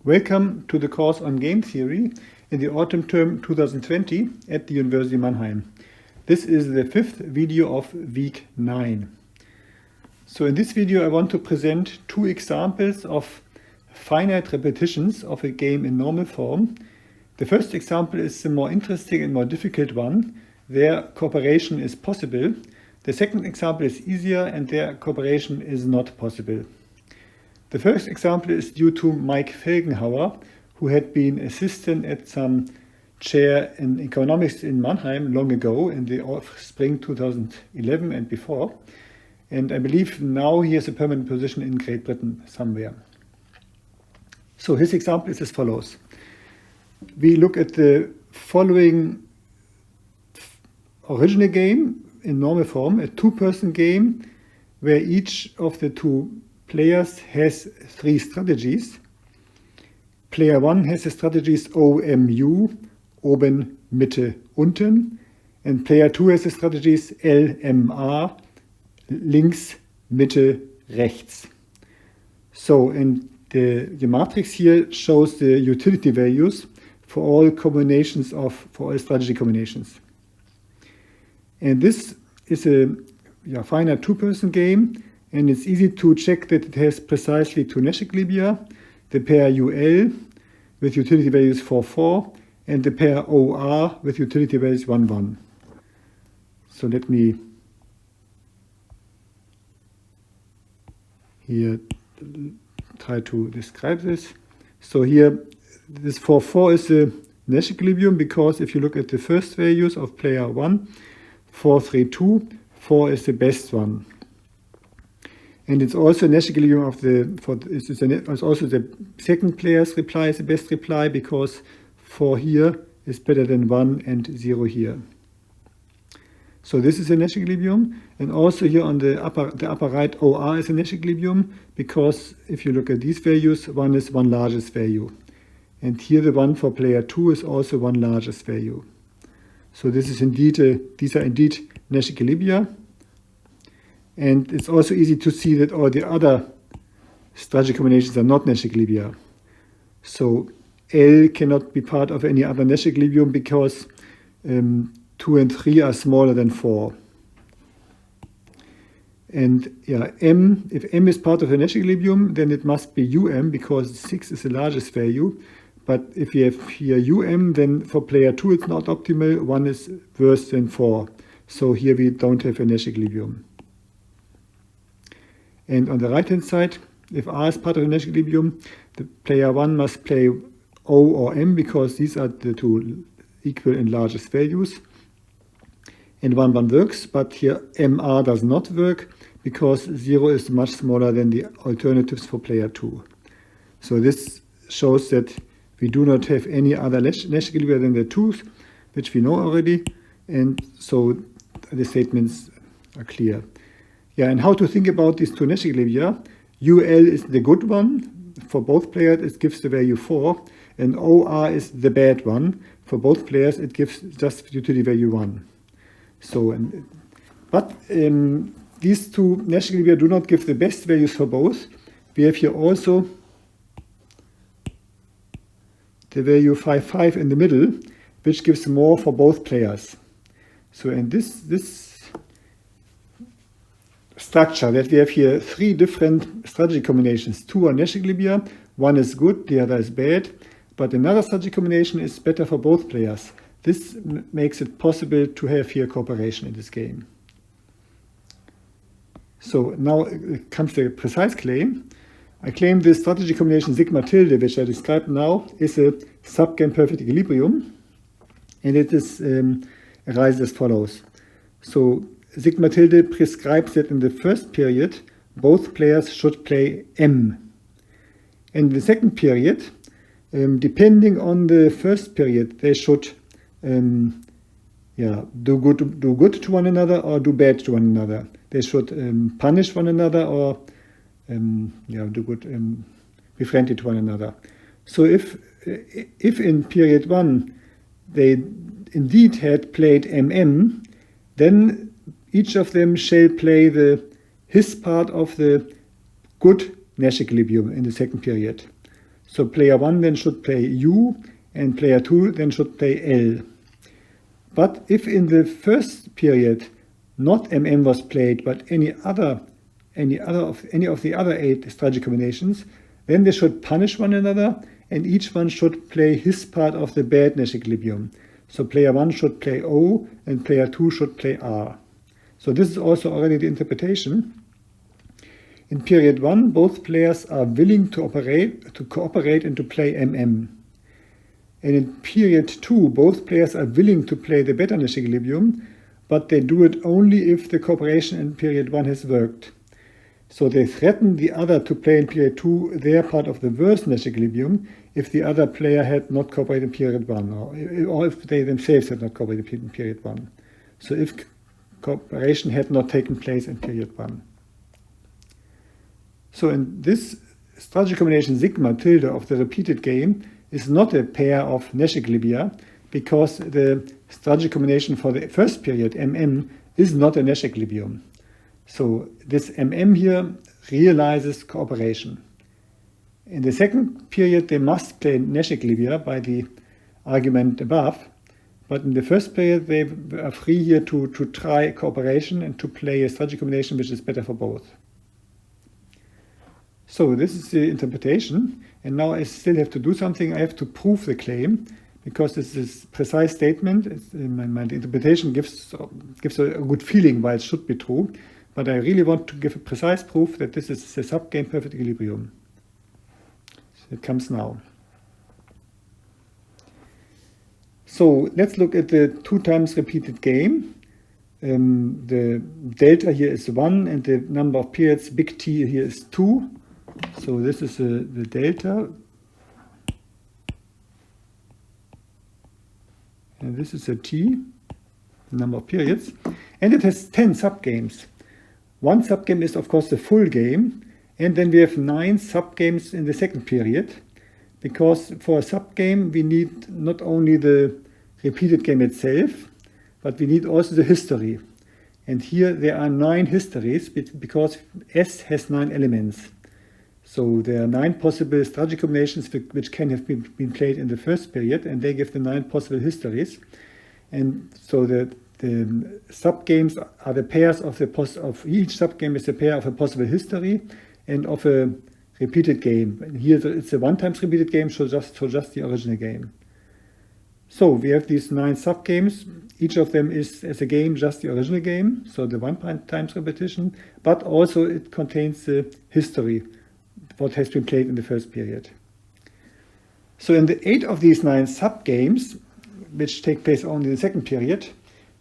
Welcome to the course on game theory in the autumn term 2020 at the University of Mannheim. This is the fifth video of week 9. So in this video I want to present two examples of finite repetitions of a game in normal form. The first example is the more interesting and more difficult one. There cooperation is possible. The second example is easier and there cooperation is not possible. The first example is due to Mike Felgenhauer, who had been assistant at some chair in economics in Mannheim long ago in the spring 2011 and before. And I believe now he has a permanent position in Great Britain somewhere. So his example is as follows. We look at the following original game in normal form, a two-person game where each of the two players has three strategies. Player 1 has the strategies OMU, oben, Mitte, unten. And player 2 has the strategies LMA, links, Mitte, rechts. So, and the matrix here shows the utility values for all strategy combinations. And this is a finite two-person game. And it's easy to check that it has precisely two Nash equilibria, the pair UL with utility values 4, 4, and the pair OR with utility values 1, 1. So let me here try to describe this. So here, this 4, 4 is the Nash equilibrium because if you look at the first values of player 1, 4, 3, 2, 4 is the best one. And it's also Nash equilibrium of it's also the second player's reply is the best reply because 4 here is better than 1 and 0 here. So this is a Nash equilibrium, and also here on the upper right OR is a Nash equilibrium because if you look at these values, 1 is one largest value, and here the one for player 2 is also one largest value. So this is indeed these are indeed Nash equilibria. And it's also easy to see that all the other strategy combinations are not Nash equilibria. So L cannot be part of any other Nash equilibrium because 2 and 3 are smaller than 4. And M, if M is part of the Nash equilibrium, then it must be UM because 6 is the largest value. But if you have here UM, then for player 2 it's not optimal, 1 is worse than 4. So here we don't have a Nash equilibrium. And on the right-hand side, if R is part of the Nash equilibrium, the player 1 must play O or M because these are the two equal and largest values. And 1, 1 works, but here MR does not work because 0 is much smaller than the alternatives for player 2. So this shows that we do not have any other Nash equilibria than the 2s, which we know already. And so the statements are clear. And how to think about these two Nash equilibria. UL is the good one. For both players, it gives the value 4. And OR is the bad one. For both players, it gives just utility value 1. So, but these two Nash equilibria do not give the best values for both. We have here also the value 5, 5 in the middle, which gives more for both players. So, and this structure that we have here three different strategy combinations. 2 are Nash equilibria, 1 is good, the other is bad, but another strategy combination is better for both players. This makes it possible to have here cooperation in this game. So now comes the precise claim. I claim this strategy combination sigma tilde, which I described now, is a subgame perfect equilibrium, and it is arises as follows. So sigma tilde prescribes that in the first period, both players should play M. In the second period, depending on the first period, they should do good to one another or do bad to one another. They should punish one another or do good, be friendly to one another. So if in period 1 they indeed had played MM, then each of them shall play his part of the good Nash equilibrium in the second period. So player 1 then should play U, and player 2 then should play L. But if in the first period not MM was played, but any of the other 8 strategy combinations, then they should punish one another, and each one should play his part of the bad Nash equilibrium. So player 1 should play O, and player 2 should play R. So this is also already the interpretation. In period 1, both players are willing to cooperate and to play MM. And in period 2, both players are willing to play the better Nash equilibrium, but they do it only if the cooperation in period 1 has worked. So they threaten the other to play in period 2 their part of the worst Nash equilibrium if the other player had not cooperated in period 1, or if they themselves had not cooperated in period 1. So if cooperation had not taken place in period 1. So in this strategy combination sigma tilde of the repeated game is not a pair of Nash equilibria, because the strategy combination for the first period, MM, is not a Nash equilibrium. So this MM here realizes cooperation. In the second period, they must play Nash equilibria by the argument above, but in the first period, they are free here to try cooperation and to play a strategy combination which is better for both. So this is the interpretation, and now I still have to do something. I have to prove the claim, because this is a precise statement. My interpretation gives a good feeling why it should be true, but I really want to give a precise proof that this is a subgame perfect equilibrium. So it comes now. So let's look at the 2 times repeated game. The delta here is 1, and the number of periods, big T, here is 2. So this is the delta, and this is a T, the number of periods, and it has 10 subgames. One subgame is of course the full game, and then we have 9 subgames in the second period, because for a subgame we need not only the repeated game itself, but we need also the history. And here there are 9 histories, because S has 9 elements. So there are 9 possible strategy combinations which can have been played in the first period, and they give the 9 possible histories. And so the subgames are the pairs of each subgame is a pair of a possible history and of a repeated game. And here it's a 1 times repeated game, so just the original game. So we have these 9 subgames. Each of them is, as a game, just the original game, so the 1 times repetition, but also it contains the history, what has been played in the first period. So in the 8 of these 9 subgames, which take place only in the second period,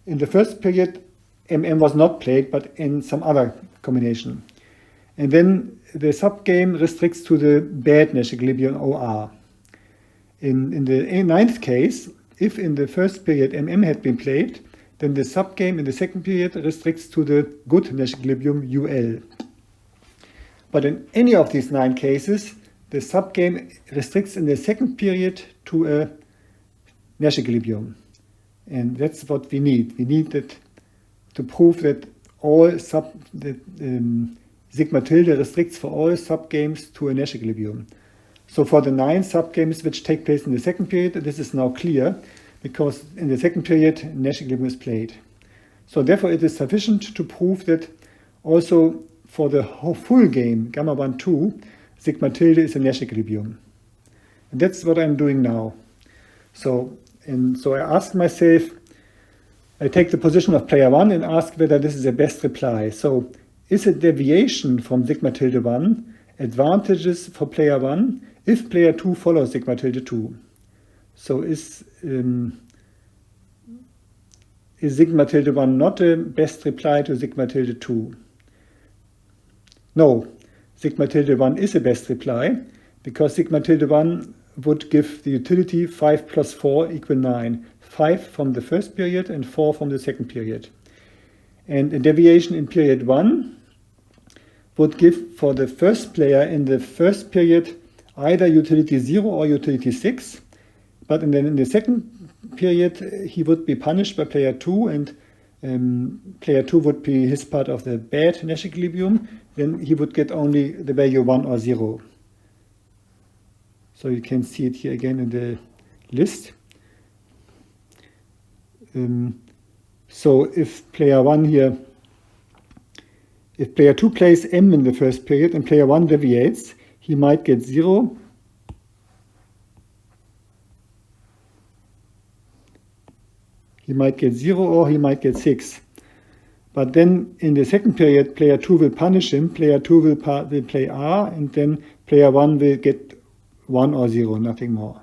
in the first period MM was not played, but in some other combination. And then the subgame restricts to the bad Nash equilibrium OR. In the 9th case, if in the first period MM had been played, then the subgame in the second period restricts to the good Nash equilibrium UL. But in any of these 9 cases, the subgame restricts in the second period to a Nash equilibrium. And that's what we need. We need that to prove that sigma tilde restricts for all subgames to a Nash equilibrium. So for the 9 subgames which take place in the second period, this is now clear, because in the second period, Nash equilibrium is played. So therefore it is sufficient to prove that also for the full game, gamma 1, 2, sigma tilde is a Nash equilibrium. And that's what I'm doing now. So I ask myself, I take the position of player 1 and ask whether this is the best reply. So is a deviation from sigma tilde 1 advantageous for player 1 if player 2 follows sigma tilde 2? So is sigma tilde 1 not the best reply to sigma tilde 2? No, sigma tilde 1 is a best reply, because sigma tilde 1 would give the utility 5 plus 4 equal 9. 5 from the first period and 4 from the second period. And a deviation in period 1 would give for the first player in the first period either utility 0 or utility 6. But in the second period, he would be punished by player 2, and player 2 would be his part of the bad Nash equilibrium. Then he would get only the value 1 or 0. So you can see it here again in the list. So if player 1 here, if player 2 plays M in the first period and player 1 deviates, he might get 0. He might get 0 or he might get 6. But then in the second period, player 2 will punish him, player 2 will play R, and then player 1 will get 1 or 0, nothing more.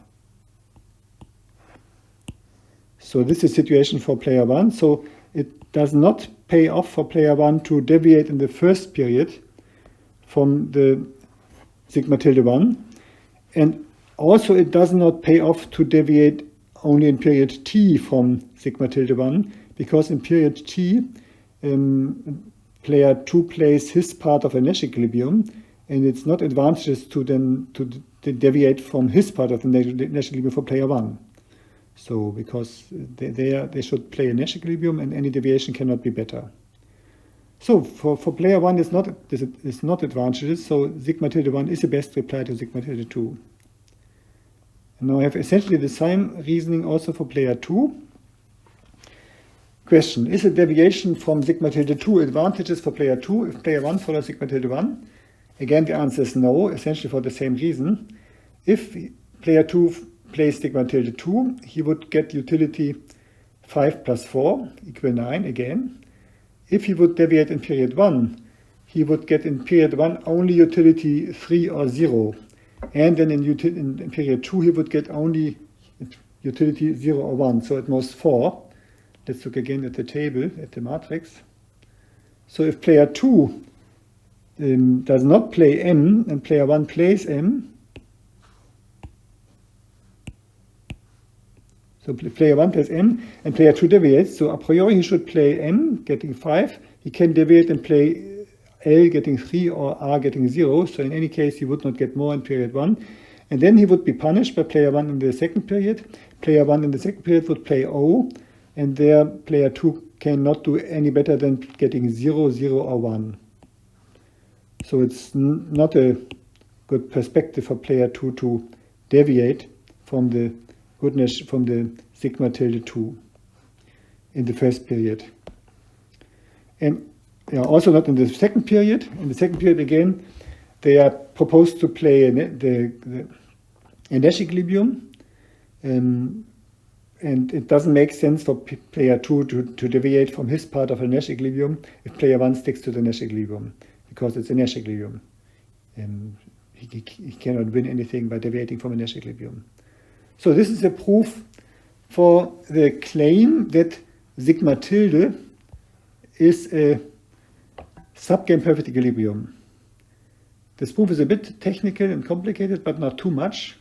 So this is the situation for player 1. So it does not pay off for player 1 to deviate in the first period from the sigma tilde 1. And also it does not pay off to deviate only in period T from sigma tilde 1, because in period T, player 2 plays his part of a Nash equilibrium, and it's not advantageous to deviate from his part of the Nash equilibrium for player 1. So because they should play a Nash equilibrium, and any deviation cannot be better. So for player 1 it's not advantageous, so sigma tilde 1 is the best reply to sigma tilde 2. And now I have essentially the same reasoning also for player 2. Question: is a deviation from sigma tilde 2 advantageous for player 2 if player 1 follows sigma tilde 1? Again, the answer is no, essentially for the same reason. If player 2 plays sigma tilde 2, he would get utility 5 plus 4 equal 9 again. If he would deviate in period 1, he would get in period 1 only utility 3 or 0. And then in period 2, he would get only utility 0 or 1, so at most 4. Let's look again at the table, at the matrix. So if player 2 does not play M and player 1 plays M, so player 1 plays M and player 2 deviates, so a priori he should play M, getting 5. He can deviate and play L, getting 3, or R, getting 0. So in any case, he would not get more in period 1. And then he would be punished by player 1 in the second period. Player 1 in the second period would play O, and there player 2 cannot do any better than getting 0, 0, or 1. So it's not a good perspective for player 2 to deviate from the goodness from the sigma tilde 2 in the first period. And also not in the second period. In the second period again, they are proposed to play a Nash equilibrium. And it doesn't make sense for player 2 to deviate from his part of a Nash equilibrium if player 1 sticks to the Nash equilibrium, because it's a Nash equilibrium. He cannot win anything by deviating from a Nash equilibrium. So this is a proof for the claim that sigma tilde is a subgame perfect equilibrium. This proof is a bit technical and complicated, but not too much.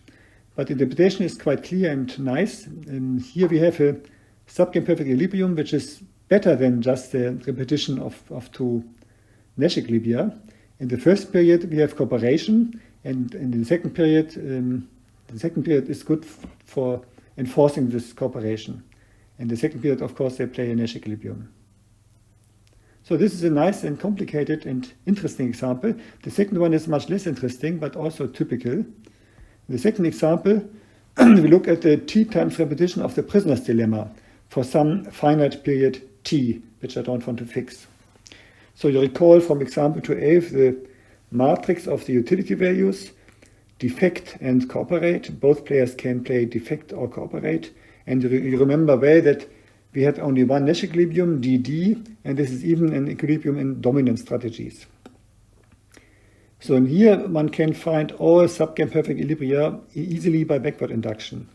But the interpretation is quite clear and nice. And here we have a subgame perfect equilibrium, which is better than just the repetition of two Nash equilibria. In the first period, we have cooperation, and in the second period is good for enforcing this cooperation. In the second period, of course, they play a Nash equilibrium. So this is a nice and complicated and interesting example. The second one is much less interesting, but also typical. In the second example, we look at the t times repetition of the prisoner's dilemma for some finite period t, which I don't want to fix. So you recall from example 2a the matrix of the utility values, defect and cooperate. Both players can play defect or cooperate. And you remember well that we had only one Nash equilibrium, DD, and this is even an equilibrium in dominant strategies. So in here one can find all subgame perfect equilibria easily by backward induction.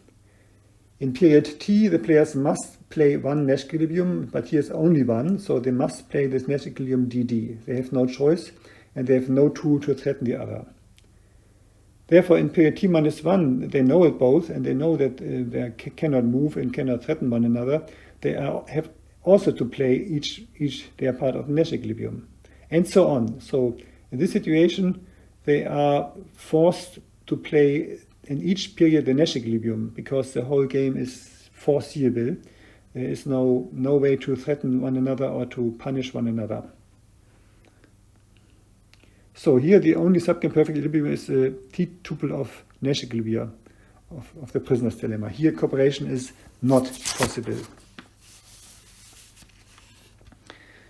In period T, the players must play one Nash equilibrium, but here's only one, so they must play this Nash equilibrium DD. They have no choice, and they have no tool to threaten the other. Therefore, in period T minus 1, they know it both, and they know that they cannot move and cannot threaten one another. They have also to play each their part of the Nash equilibrium, and so on. So in this situation, they are forced to play in each period the Nash equilibrium because the whole game is foreseeable. There is no way to threaten one another or to punish one another. So here the only subgame perfect equilibrium is a T-tuple of Nash equilibria of the prisoner's dilemma. Here cooperation is not possible.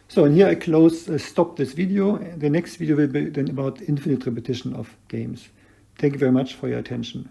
So, and here I stop this video. The next video will be then about infinite repetition of games. Thank you very much for your attention.